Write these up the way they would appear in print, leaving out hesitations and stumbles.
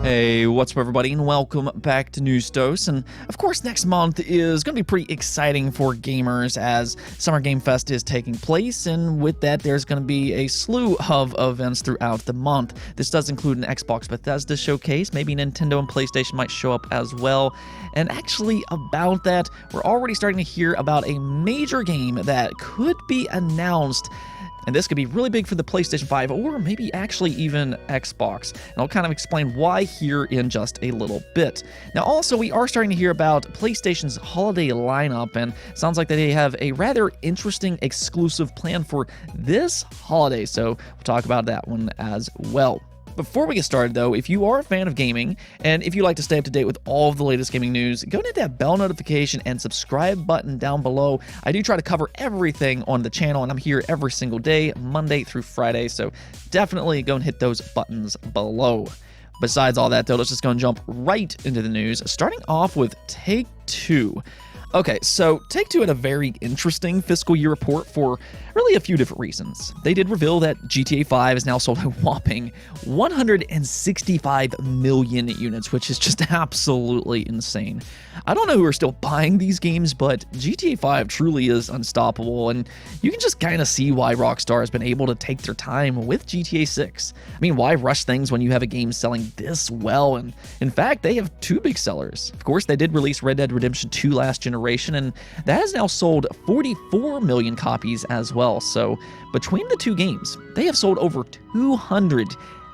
Hey, what's up everybody, and welcome back to News Dose. And of course, next month is going to be pretty exciting for gamers as Summer Game Fest is taking place, and with that, there's going to be a slew of events throughout the month. This does include an Xbox Bethesda showcase, maybe Nintendo and PlayStation might show up as well. And actually, about that, we're already starting to hear about a major game that could be announced. And this could be really big for the PlayStation 5 or maybe actually even Xbox. And I'll kind of explain why here in just a little bit. Now also, we are starting to hear about PlayStation's holiday lineup, and it sounds like they have a rather interesting exclusive plan for this holiday, so we'll talk about that one as well. Before we get started though, if you are a fan of gaming, and if you like to stay up to date with all of the latest gaming news, go and hit that bell notification and subscribe button down below. I do try to cover everything on the channel, and I'm here every single day, Monday through Friday, so definitely go and hit those buttons below. Besides all that though, let's just go and jump right into the news, starting off with Take-Two. Okay, so Take-Two had a very interesting fiscal year report for really a few different reasons. They did reveal that GTA 5 has now sold a whopping 165 million units, which is just absolutely insane. I don't know who are still buying these games, but GTA 5 truly is unstoppable, and you can just kind of see why Rockstar has been able to take their time with GTA 6. I mean, why rush things when you have a game selling this well? And in fact, they have two big sellers. Of course, they did release Red Dead Redemption 2 last generation, and that has now sold 44 million copies as well. So between the two games, they have sold over 200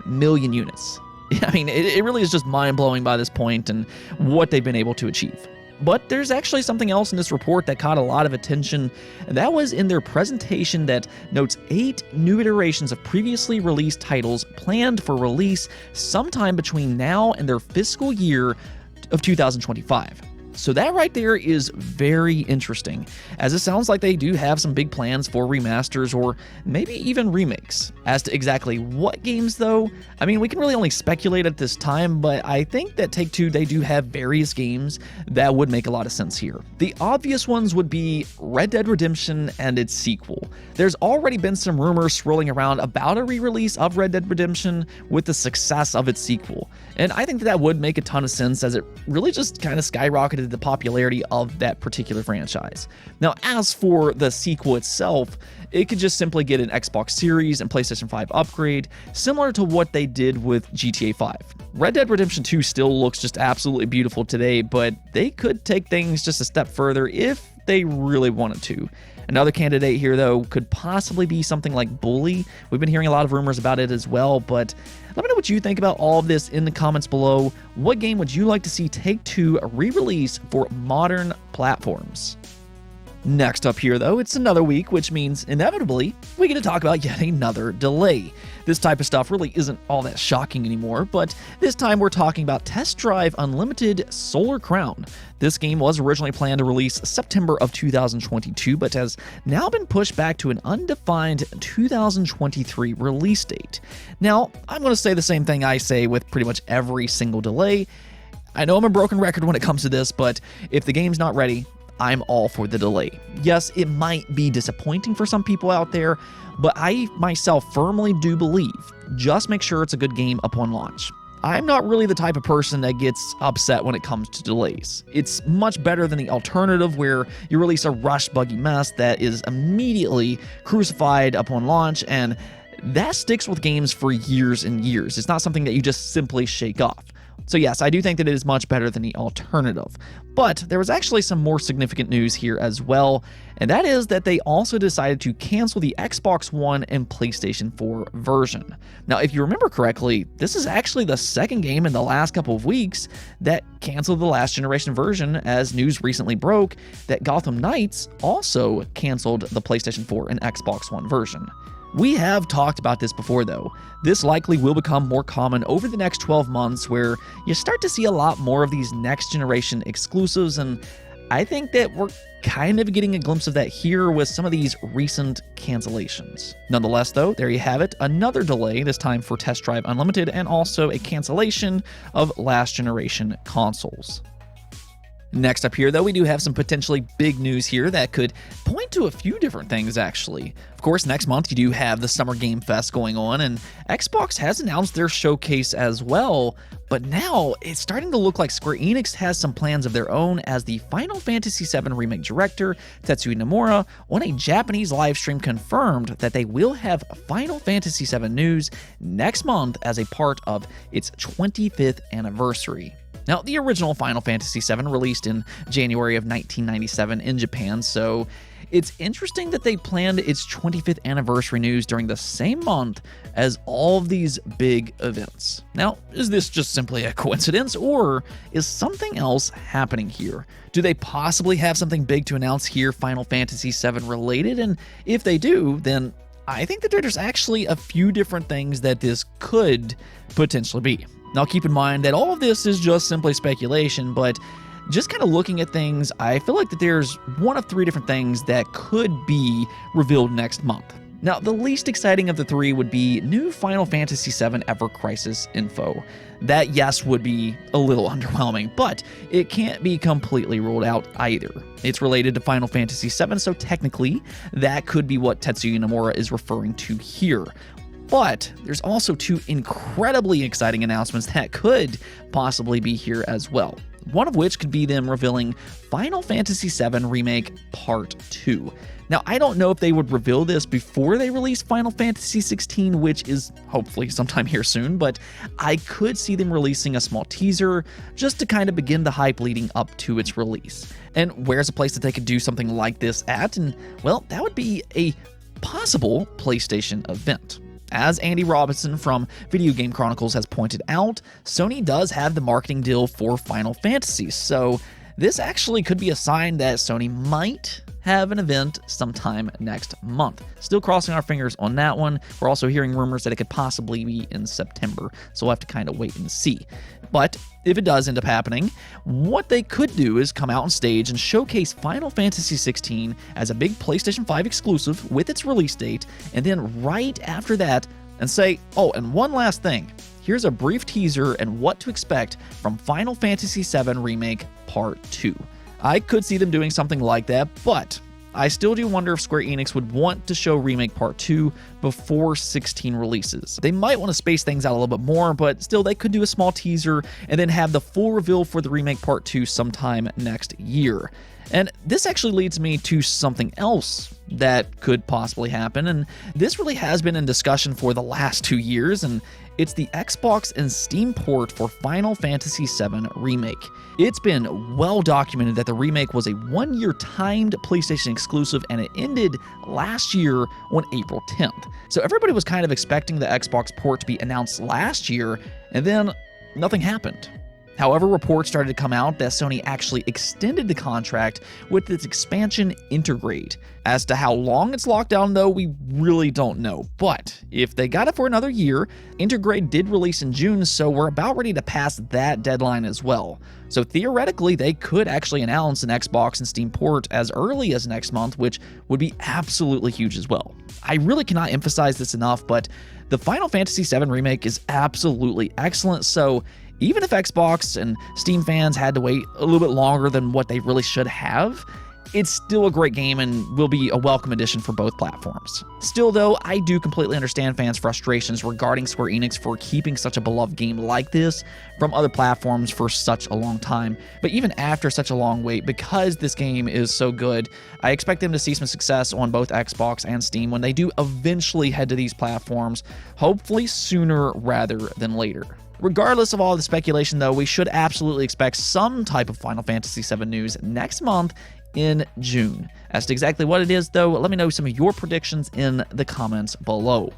million units. I mean, it really is just mind-blowing by this point and what they've been able to achieve. But there's actually something else in this report that caught a lot of attention, and that was in their presentation that notes 8 new iterations of previously released titles planned for release sometime between now and their fiscal year of 2025. So that right there is very interesting, as it sounds like they do have some big plans for remasters or maybe even remakes. As to exactly what games though, I mean, we can really only speculate at this time, but I think that Take-Two, they do have various games that would make a lot of sense here. The obvious ones would be Red Dead Redemption and its sequel. There's already been some rumors swirling around about a re-release of Red Dead Redemption with the success of its sequel, and I think that would make a ton of sense, as it really just kind of skyrocketed the popularity of that particular franchise. Now, as for the sequel itself, it could just simply get an Xbox Series and PlayStation 5 upgrade, similar to what they did with GTA 5. Red Dead Redemption 2 still looks just absolutely beautiful today, but they could take things just a step further if they really wanted to. Another candidate here, though, could possibly be something like Bully. We've been hearing a lot of rumors about it as well, but let me know what you think about all of this in the comments below. What game would you like to see Take-Two re-release for modern platforms? Next up here, though, it's another week, which means inevitably we get to talk about yet another delay. This type of stuff really isn't all that shocking anymore, but this time we're talking about Test Drive Unlimited Solar Crown. This game was originally planned to release September of 2022, but has now been pushed back to an undefined 2023 release date. Now, I'm going to say the same thing I say with pretty much every single delay. I know I'm a broken record when it comes to this, but if the game's not ready, I'm all for the delay. Yes, it might be disappointing for some people out there, but I myself firmly do believe just make sure it's a good game upon launch. I'm not really the type of person that gets upset when it comes to delays. It's much better than the alternative where you release a rushed, buggy mess that is immediately crucified upon launch, and that sticks with games for years and years. It's not something that you just simply shake off. So yes, I do think that it is much better than the alternative. But there was actually some more significant news here as well, and that is that they also decided to cancel the Xbox One and PlayStation 4 version. Now, if you remember correctly, this is actually the second game in the last couple of weeks that canceled the last generation version, as news recently broke that Gotham Knights also canceled the PlayStation 4 and Xbox One version. We have talked about this before though. This likely will become more common over the next 12 months, where you start to see a lot more of these next generation exclusives, and I think that we're kind of getting a glimpse of that here with some of these recent cancellations. Nonetheless though, there you have it, another delay, this time for Test Drive Unlimited, and also a cancellation of last generation consoles. Next up here, though, we do have some potentially big news here that could point into a few different things, actually. Of course, next month you do have the Summer Game Fest going on, and Xbox has announced their showcase as well, but now it's starting to look like Square Enix has some plans of their own, as the Final Fantasy VII Remake director, Tetsuya Nomura, on a Japanese livestream confirmed that they will have Final Fantasy VII news next month as a part of its 25th anniversary. Now, the original Final Fantasy VII released in January of 1997 in Japan, so it's interesting that they planned its 25th anniversary news during the same month as all of these big events. Now, is this just simply a coincidence, or is something else happening here? Do they possibly have something big to announce here, Final Fantasy VII related? And if they do, then I think that there's actually a few different things that this could potentially be. Now, keep in mind that all of this is just simply speculation, but just kind of looking at things, I feel like that there's one of three different things that could be revealed next month. Now, the least exciting of the three would be new Final Fantasy VII Ever Crisis info. That, yes, would be a little underwhelming, but it can't be completely ruled out either. It's related to Final Fantasy VII, so technically, that could be what Tetsuya Nomura is referring to here. But there's also two incredibly exciting announcements that could possibly be here as well. One of which could be them revealing Final Fantasy VII Remake Part 2. Now, I don't know if they would reveal this before they release Final Fantasy XVI, which is hopefully sometime here soon, but I could see them releasing a small teaser just to kind of begin the hype leading up to its release. And where's a place that they could do something like this at? And, well, that would be a possible PlayStation event. As Andy Robinson from Video Game Chronicles has pointed out, Sony does have the marketing deal for Final Fantasy, so this actually could be a sign that Sony might have an event sometime next month. Still crossing our fingers on that one. We're also hearing rumors that it could possibly be in September, so we'll have to kind of wait and see. But if it does end up happening, what they could do is come out on stage and showcase Final Fantasy XVI as a big PlayStation 5 exclusive with its release date, and then right after that, and say, oh, and one last thing. Here's a brief teaser and what to expect from Final Fantasy VII Remake Part 2. I could see them doing something like that, but I still do wonder if Square Enix would want to show Remake Part 2 before 16 releases. They might want to space things out a little bit more, but still they could do a small teaser and then have the full reveal for the Remake Part 2 sometime next year. And this actually leads me to something else that could possibly happen, and this really has been in discussion for the last 2 years, and it's the Xbox and Steam port for Final Fantasy VII Remake. It's been well documented that the remake was a one-year timed PlayStation exclusive, and it ended last year on April 10th. So everybody was kind of expecting the Xbox port to be announced last year, and then nothing happened. However, reports started to come out that Sony actually extended the contract with its expansion Intergrade. As to how long it's locked down, though, we really don't know. But if they got it for another year, Intergrade did release in June, so we're about ready to pass that deadline as well. So theoretically, they could actually announce an Xbox and Steam port as early as next month, which would be absolutely huge as well. I really cannot emphasize this enough, but the Final Fantasy VII Remake is absolutely excellent, so even if Xbox and Steam fans had to wait a little bit longer than what they really should have, it's still a great game and will be a welcome addition for both platforms. Still though, I do completely understand fans' frustrations regarding Square Enix for keeping such a beloved game like this from other platforms for such a long time. But even after such a long wait, because this game is so good, I expect them to see some success on both Xbox and Steam when they do eventually head to these platforms, hopefully sooner rather than later. Regardless of all the speculation, though, we should absolutely expect some type of Final Fantasy VII news next month in June. As to exactly what it is, though, let me know some of your predictions in the comments below.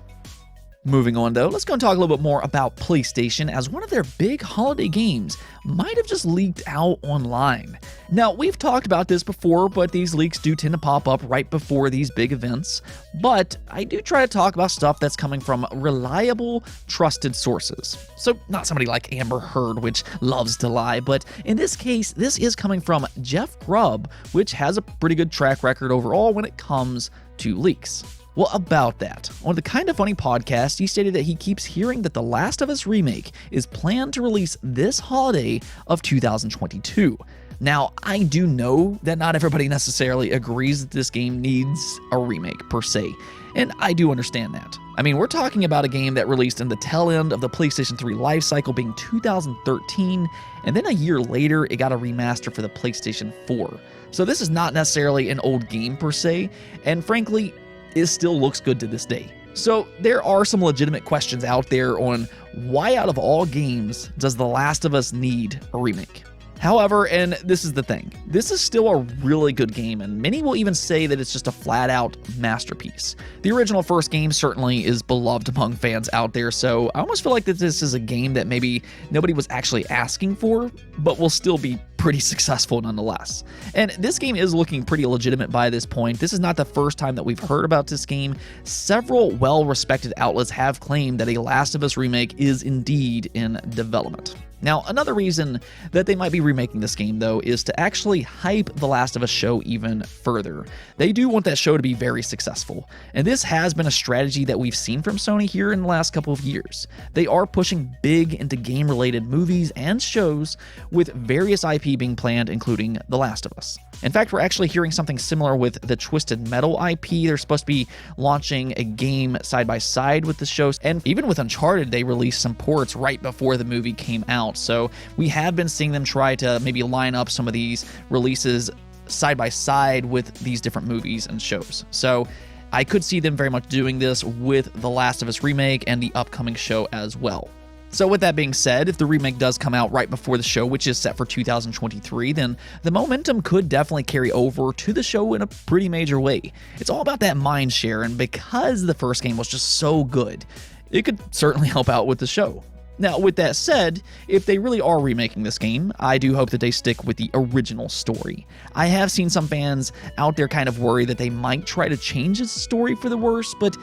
Moving on, though, let's go and talk a little bit more about PlayStation, as one of their big holiday games might have just leaked out online. Now, we've talked about this before, but these leaks do tend to pop up right before these big events. But I do try to talk about stuff that's coming from reliable, trusted sources. So not somebody like Amber Heard, which loves to lie, but in this case, this is coming from Jeff Grubb, which has a pretty good track record overall when it comes to leaks. Well, about that, on the Kinda Funny podcast, he stated that he keeps hearing that The Last of Us Remake is planned to release this holiday of 2022. Now, I do know that not everybody necessarily agrees that this game needs a remake per se, and I do understand that. I mean, we're talking about a game that released in the tail end of the PlayStation 3 lifecycle being 2013, and then a year later it got a remaster for the PlayStation 4. So this is not necessarily an old game per se, and frankly, it still looks good to this day. So there are some legitimate questions out there on why out of all games does The Last of Us need a remake? However, and this is the thing, this is still a really good game, and many will even say that it's just a flat-out masterpiece. The original first game certainly is beloved among fans out there, so I almost feel like that this is a game that maybe nobody was actually asking for, but will still be pretty successful nonetheless. And this game is looking pretty legitimate by this point. This is not the first time that we've heard about this game. Several well-respected outlets have claimed that a Last of Us remake is indeed in development. Now, another reason that they might be remaking this game, though, is to actually hype The Last of Us show even further. They do want that show to be very successful, and this has been a strategy that we've seen from Sony here in the last couple of years. They are pushing big into game-related movies and shows, with various IP being planned, including The Last of Us. In fact, we're actually hearing something similar with the Twisted Metal IP. They're supposed to be launching a game side by side with the shows, and even with Uncharted, they released some ports right before the movie came out. So we have been seeing them try to maybe line up some of these releases side by side with these different movies and shows. So I could see them very much doing this with The Last of Us remake and the upcoming show as well. So with that being said, if the remake does come out right before the show, which is set for 2023, then the momentum could definitely carry over to the show in a pretty major way. It's all about that mind share, and because the first game was just so good, it could certainly help out with the show. Now, with that said, if they really are remaking this game, I do hope that they stick with the original story. I have seen some fans out there kind of worry that they might try to change its story for the worse, but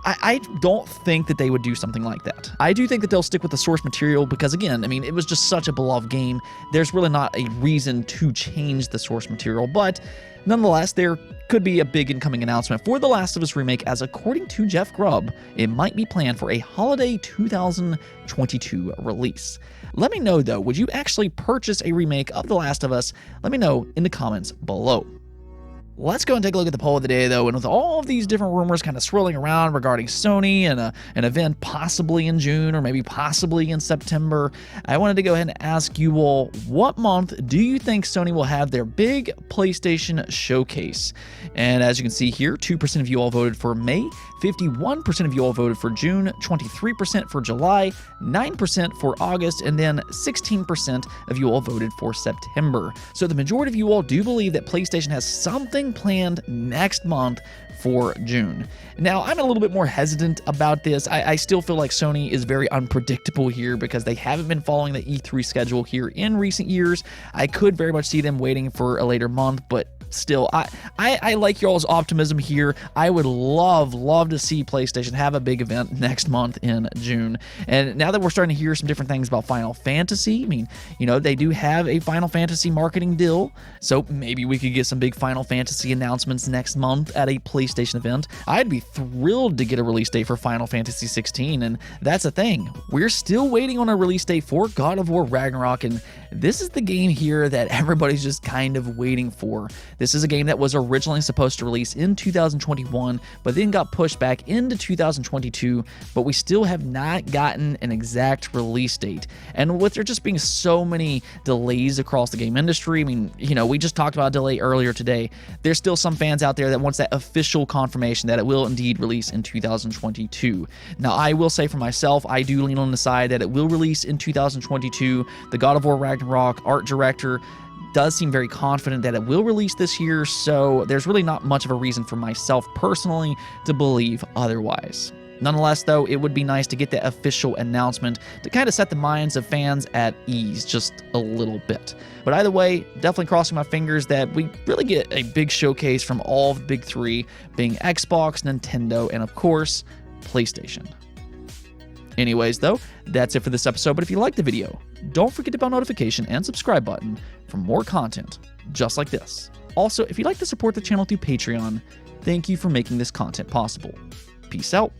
I don't think that they would do something like that. I do think that they'll stick with the source material because, again, I mean, it was just such a beloved game. There's really not a reason to change the source material, but nonetheless, there could be a big incoming announcement for The Last of Us remake, as according to Jeff Grubb, it might be planned for a holiday 2022 release. Let me know, though, would you actually purchase a remake of The Last of Us? Let me know in the comments below. Let's go and take a look at the poll of the day, though, and with all of these different rumors kind of swirling around regarding Sony and an event possibly in June or maybe possibly in September, I wanted to go ahead and ask you all, what month do you think Sony will have their big PlayStation showcase? And as you can see here, 2% of you all voted for May, 51% of you all voted for June, 23% for July, 9% for August, and then 16% of you all voted for September. So the majority of you all do believe that PlayStation has something planned next month for June. Now, I'm a little bit more hesitant about this. I still feel like Sony is very unpredictable here because they haven't been following the E3 schedule here in recent years. I could very much see them waiting for a later month, but still, I like y'all's optimism here. I would love to see PlayStation have a big event next month in June. And now that we're starting to hear some different things about Final Fantasy, I mean, you know, they do have a Final Fantasy marketing deal, so maybe we could get some big Final Fantasy announcements next month at a PlayStation event. I'd be thrilled to get a release date for Final Fantasy 16, and that's the thing. We're still waiting on a release date for God of War Ragnarok, and this is the game here that everybody's just kind of waiting for. This is a game that was originally supposed to release in 2021, but then got pushed back into 2022, but we still have not gotten an exact release date. And with there just being so many delays across the game industry, I mean, you know, we just talked about a delay earlier today. There's still some fans out there that wants that official confirmation that it will indeed release in 2022. Now, I will say for myself, I do lean on the side that it will release in 2022. The God of War Ragnarok art director does seem very confident that it will release this year, so there's really not much of a reason for myself personally to believe otherwise. Nonetheless, though, it would be nice to get that official announcement to kind of set the minds of fans at ease just a little bit. But either way, definitely crossing my fingers that we really get a big showcase from all of the big three, being Xbox, Nintendo, and of course, PlayStation. Anyways, though, that's it for this episode, but if you liked the video, don't forget to bell notification and subscribe button for more content just like this. Also, if you'd like to support the channel through Patreon, thank you for making this content possible. Peace out.